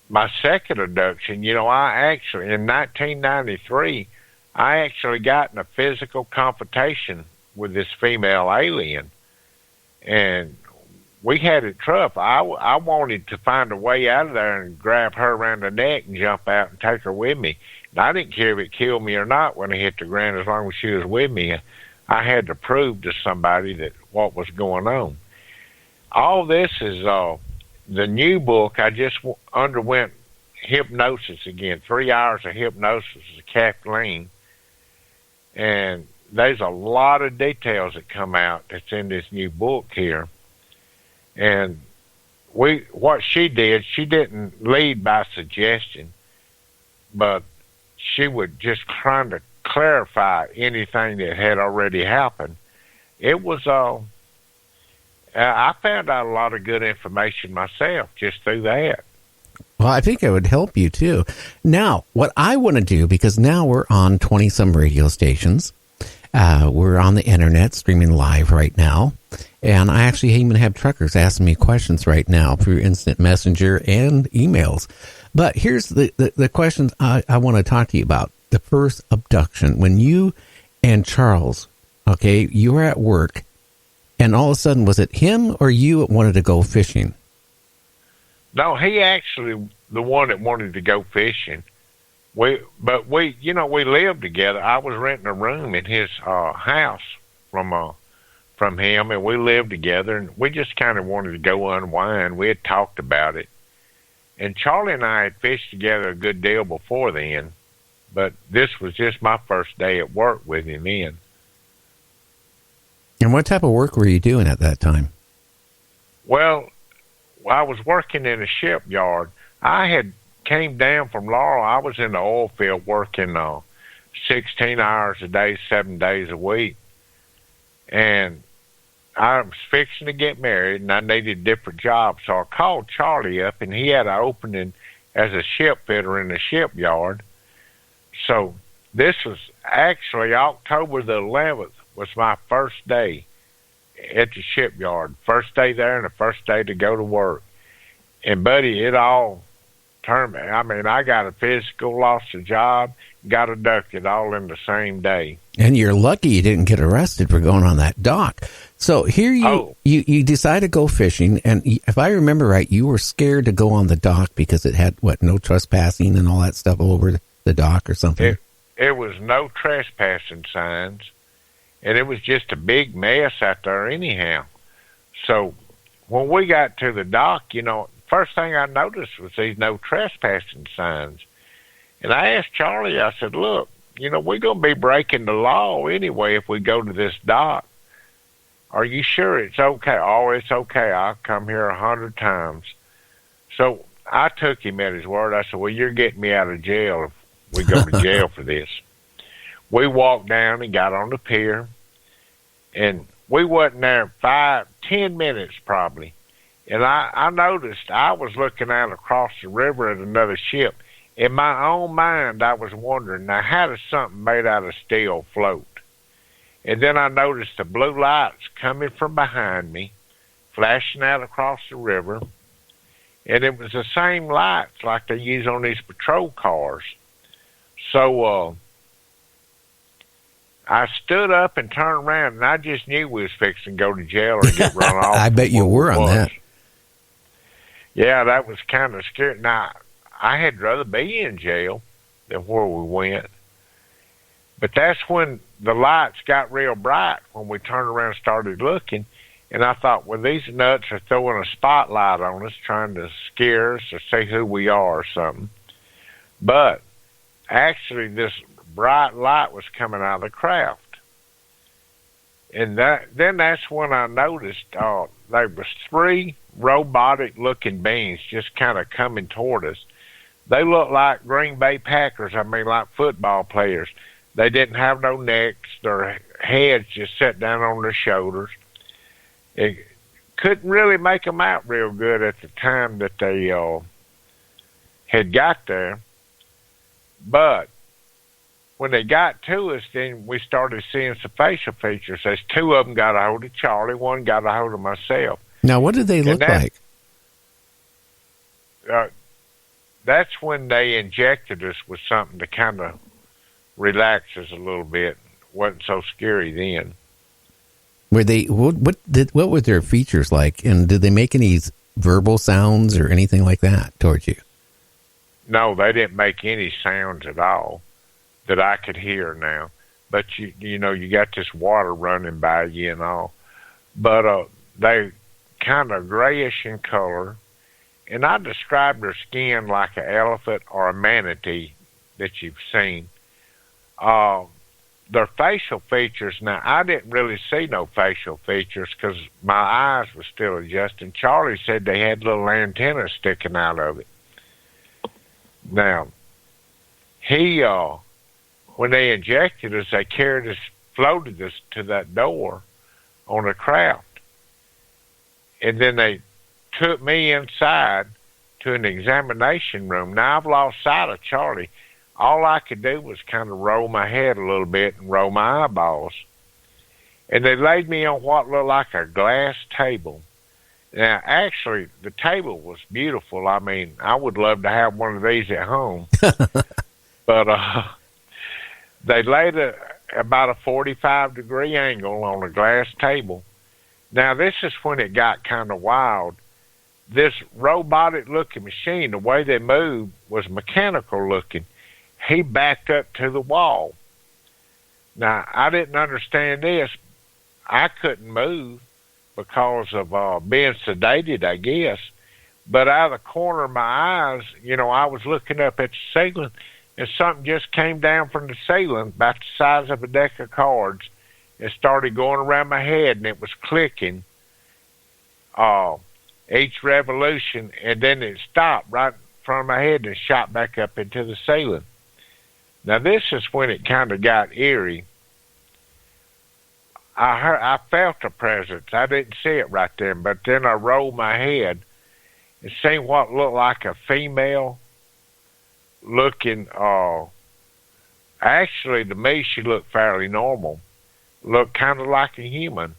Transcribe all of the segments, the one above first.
my second abduction, I actually, in 1993, I actually got in a physical confrontation with this female alien. And we had it tough. I wanted to find a way out of there and grab her around the neck and jump out and take her with me. And I didn't care if it killed me or not when I hit the ground, as long as she was with me. I had to prove to somebody that what was going on. All this is the new book. I just underwent hypnosis again, 3 hours of hypnosis with Kathleen. And there's a lot of details that come out that's in this new book here. And what she did, she didn't lead by suggestion, but she would just trying to clarify anything that had already happened. It was I found out a lot of good information myself just through that. Well, I think it would help you too. Now, what I want to do, because now we're on 20-some radio stations. We're on the internet streaming live right now. And I actually even have truckers asking me questions right now through instant messenger and emails. But here's the questions I want to talk to you about. The first abduction, when you and Charles, okay, you were at work, and all of a sudden, was it him or you that wanted to go fishing? No, he actually the one that wanted to go fishing. We lived together. I was renting a room in his house from him, and we lived together, and we just kind of wanted to go unwind. We had talked about it. And Charlie and I had fished together a good deal before then, but this was just my first day at work with him then. And what type of work were you doing at that time? Well, I was working in a shipyard. I had came down from Laurel. I was in the oil field working 16 hours a day, 7 days a week. And I was fixing to get married, and I needed a different job. So I called Charlie up, and he had an opening as a ship fitter in the shipyard. So this was actually October the 11th was my first day at the shipyard. First day there and the first day to go to work. And, buddy, it all turned me. I mean, I got a physical, lost a job, got abducted all in the same day. And you're lucky you didn't get arrested for going on that dock. So here you decide to go fishing, and if I remember right, you were scared to go on the dock because it had, no trespassing and all that stuff all over the dock or something? It was no trespassing signs, and it was just a big mess out there anyhow. So when we got to the dock, first thing I noticed was these no trespassing signs. And I asked Charlie, I said, look, we're going to be breaking the law anyway if we go to this dock. Are you sure it's okay? Oh, it's okay. I'll come here 100 times. So I took him at his word. I said, well, you're getting me out of jail if we go to jail for this. We walked down and got on the pier, and we wasn't there 5-10 minutes probably. And I noticed I was looking out across the river at another ship. In my own mind, I was wondering, now, how does something made out of steel float? And then I noticed the blue lights coming from behind me, flashing out across the river. And it was the same lights like they use on these patrol cars. So I stood up and turned around, and I just knew we was fixing to go to jail or get run off. I bet you were on that. Yeah, that was kind of scary. Now, I had rather be in jail than where we went. But that's when the lights got real bright, when we turned around and started looking. And I thought, well, these nuts are throwing a spotlight on us, trying to scare us or see who we are or something. But actually, this bright light was coming out of the craft. And then that's when I noticed there was 3 robotic-looking beings just kind of coming toward us. They looked like Green Bay Packers, like football players. They didn't have no necks. Their heads just sat down on their shoulders. It couldn't really make them out real good at the time that they had got there. But when they got to us, then we started seeing some facial features. There's 2 of them got a hold of Charlie. One got a hold of myself. Now, what did they look like? that's when they injected us with something to kind of relax us a little bit. Wasn't so scary then. Were they what were their features like, and did they make any verbal sounds or anything like that towards you? No, they didn't make any sounds at all that I could hear now. But you know, you got this water running by you and all. But they kind of grayish in color, and I described their skin like an elephant or a manatee that you've seen. Their facial features, now I didn't really see no facial features because my eyes were still adjusting. Charlie said they had little antennas sticking out of it. Now, when they injected us, they carried us, floated us to that door on a craft. And then they took me inside to an examination room. Now, I've lost sight of Charlie. All I could do was kind of roll my head a little bit and roll my eyeballs. And they laid me on what looked like a glass table. Now, actually, the table was beautiful. I mean, I would love to have one of these at home. But they laid about a 45-degree angle on a glass table. Now, this is when it got kind of wild. This robotic-looking machine, the way they moved was mechanical-looking. He backed up to the wall. Now, I didn't understand this. I couldn't move because of being sedated, I guess. But out of the corner of my eyes, you know, I was looking up at the ceiling, and something just came down from the ceiling about the size of a deck of cards. It started going around my head, and it was clicking each revolution, and then it stopped right in front of my head and shot back up into the ceiling. Now, this is when it kind of got eerie. I felt a presence. I didn't see it right then, but then I rolled my head and seen what looked like a female looking, actually, to me, she looked fairly normal. Looked kind of like a human.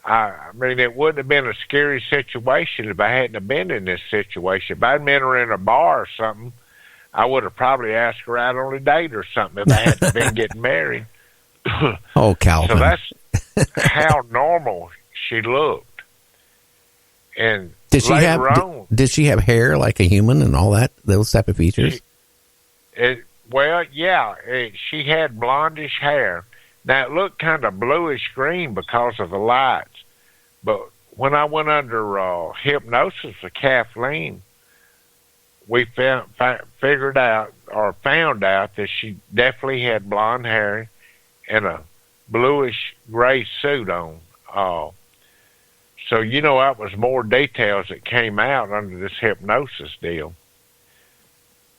I mean, it wouldn't have been a scary situation if I hadn't have been in this situation. If I'd been in a bar or something, I would have probably asked her out on a date or something if I hadn't been getting married. Oh, Calvin. So that's how normal she looked. And did she have hair like a human and all that, those type of features? She had blondish hair. Now, it looked kind of bluish-green because of the lights. But when I went under hypnosis with Kathleen, we found out that she definitely had blonde hair and a bluish-gray suit on. So, you know, that was more details that came out under this hypnosis deal.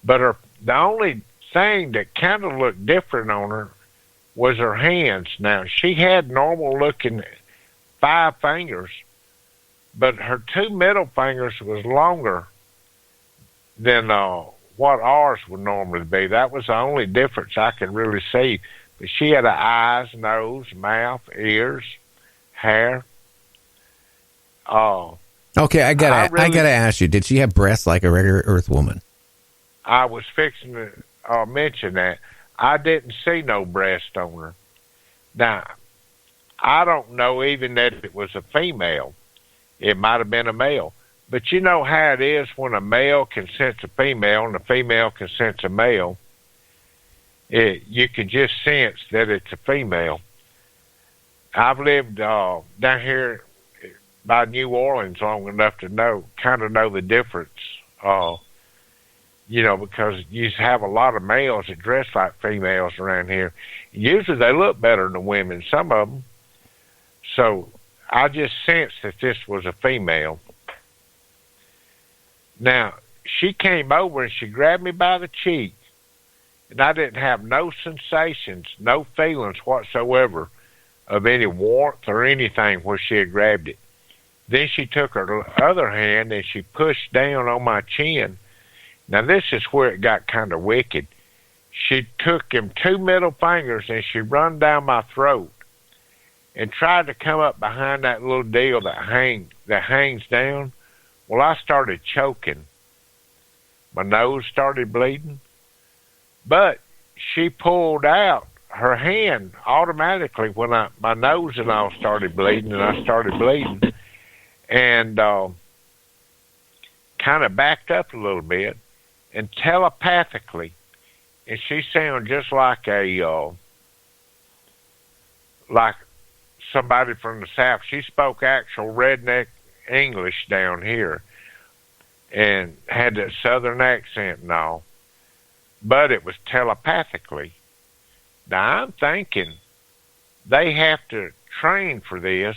But the only thing that kind of looked different on her was her hands. Now, she had normal-looking 5 fingers, but her 2 middle fingers was longer than what ours would normally be. That was the only difference I could really see. But she had eyes, nose, mouth, ears, hair. Okay, I gotta ask you, did she have breasts like a regular Earth woman? I was fixing to mention that. I didn't see no breast on her. Now, I don't know even that it was a female. It might have been a male. But you know how it is when a male can sense a female and a female can sense a male. You can just sense that it's a female. I've lived down here by New Orleans long enough to kind of know the difference. You know, because you have a lot of males that dress like females around here. Usually they look better than women, some of them. So I just sensed that this was a female. Now, she came over and she grabbed me by the cheek, and I didn't have no sensations, no feelings whatsoever of any warmth or anything where she had grabbed it. Then she took her other hand and she pushed down on my chin. Now, this is where it got kind of wicked. She took them 2 middle fingers and she run down my throat and tried to come up behind that little deal that hangs down. Well, I started choking. my nose started bleeding. But she pulled out her hand automatically when my nose and all started bleeding, and I started bleeding, and kind of backed up a little bit, and telepathically, and she sounded just like like somebody from the South. She spoke actual redneck English down here, and had that Southern accent and all, but it was telepathically. Now, I'm thinking they have to train for this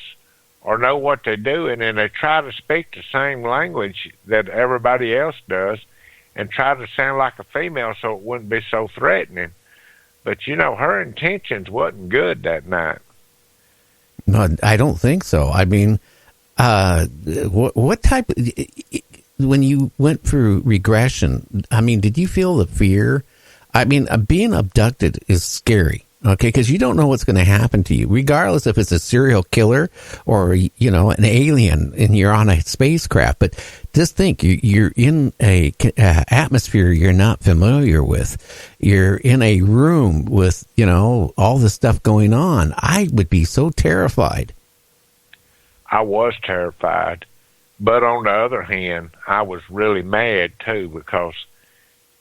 or know what they're doing, and they try to speak the same language that everybody else does and try to sound like a female so it wouldn't be so threatening. But, her intentions wasn't good that night. No, I don't think so. I mean, what type, when you went through regression, I mean, did you feel the fear? I mean, being abducted is scary, okay, because you don't know what's going to happen to you, regardless if it's a serial killer or, an alien and you're on a spacecraft. But just think, you're in a atmosphere you're not familiar with. You're in a room with, all this stuff going on. I would be so terrified. I was terrified. But on the other hand, I was really mad, too, because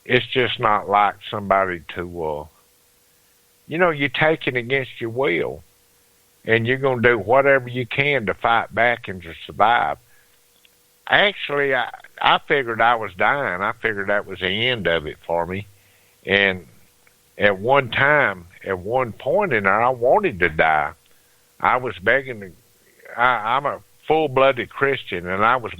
it's just not like somebody to, you're taking against your will, and you're going to do whatever you can to fight back and to survive. Actually, I figured I was dying. I figured that was the end of it for me. And at one point in there, I wanted to die. I was begging I'm a full-blooded Christian, and I was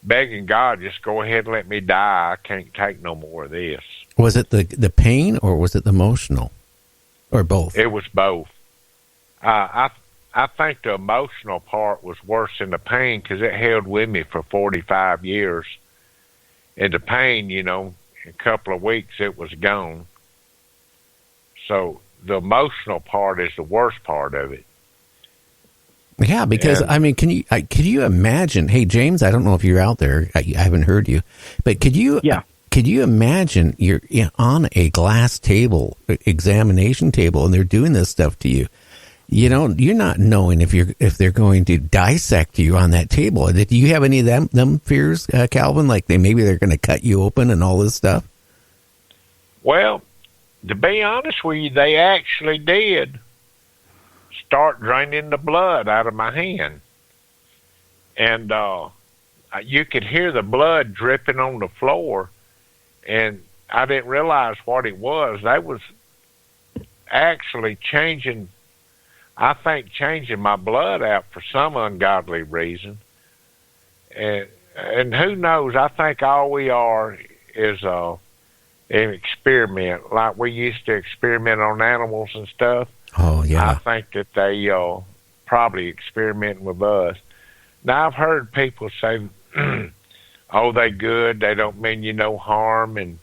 begging God, just go ahead and let me die. I can't take no more of this. Was it the pain, or was it the emotional, or both? It was both. I think the emotional part was worse than the pain because it held with me for 45 years. And the pain, in a couple of weeks, it was gone. So the emotional part is the worst part of it. Yeah, because, I mean, can you imagine, hey, James, I don't know if you're out there, I haven't heard you, but could you imagine you're on a glass table, examination table, and they're doing this stuff to you? You're not knowing if they're going to dissect you on that table. Do you have any of them fears, Calvin? Like maybe they're going to cut you open and all this stuff? Well, to be honest with you, they actually did start draining the blood out of my hand. And you could hear the blood dripping on the floor, and I didn't realize what it was. They was actually changing my blood out for some ungodly reason. And who knows, I think all we are is an experiment, like we used to experiment on animals and stuff. Oh, yeah. I think that they probably experimenting with us. Now, I've heard people say, oh, they good, they don't mean you no harm.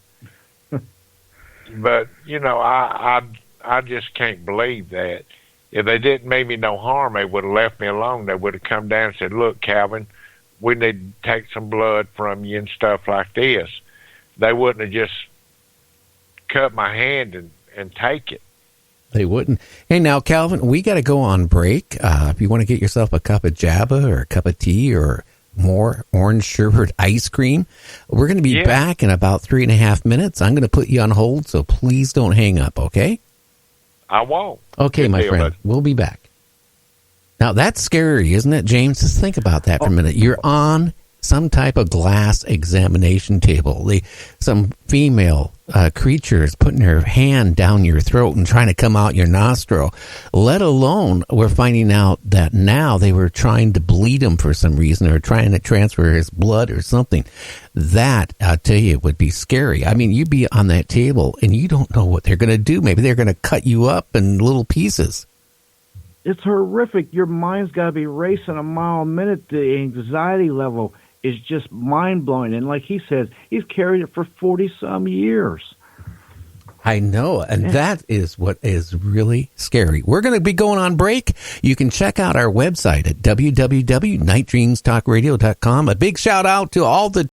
But, I just can't believe that. If they didn't mean me no harm, they would have left me alone. They would have come down and said, look, Calvin, we need to take some blood from you and stuff like this. They wouldn't have just cut my hand and take it. They wouldn't. Hey, now, Calvin, we got to go on break. If you want to get yourself a cup of Java or a cup of tea or more orange sherbet ice cream, we're going to be back in about 3.5 minutes. I'm going to put you on hold, so please don't hang up, okay? I won't. Okay, my friend. We'll be back. Now, that's scary, isn't it, James? Just think about that for a minute. You're on some type of glass examination table. Some female creature is putting her hand down your throat and trying to come out your nostril. Let alone, we're finding out that now they were trying to bleed him for some reason, or trying to transfer his blood or something. That, I'll tell you, would be scary. I mean, you'd be on that table and you don't know what they're going to do. Maybe they're going to cut you up in little pieces. It's horrific. Your mind's got to be racing a mile a minute. The anxiety level is just mind-blowing. And like he says, he's carried it for 40-some years. I know, and that is what is really scary. We're going to be going on break. You can check out our website at www.nightdreamstalkradio.com. A big shout-out to all the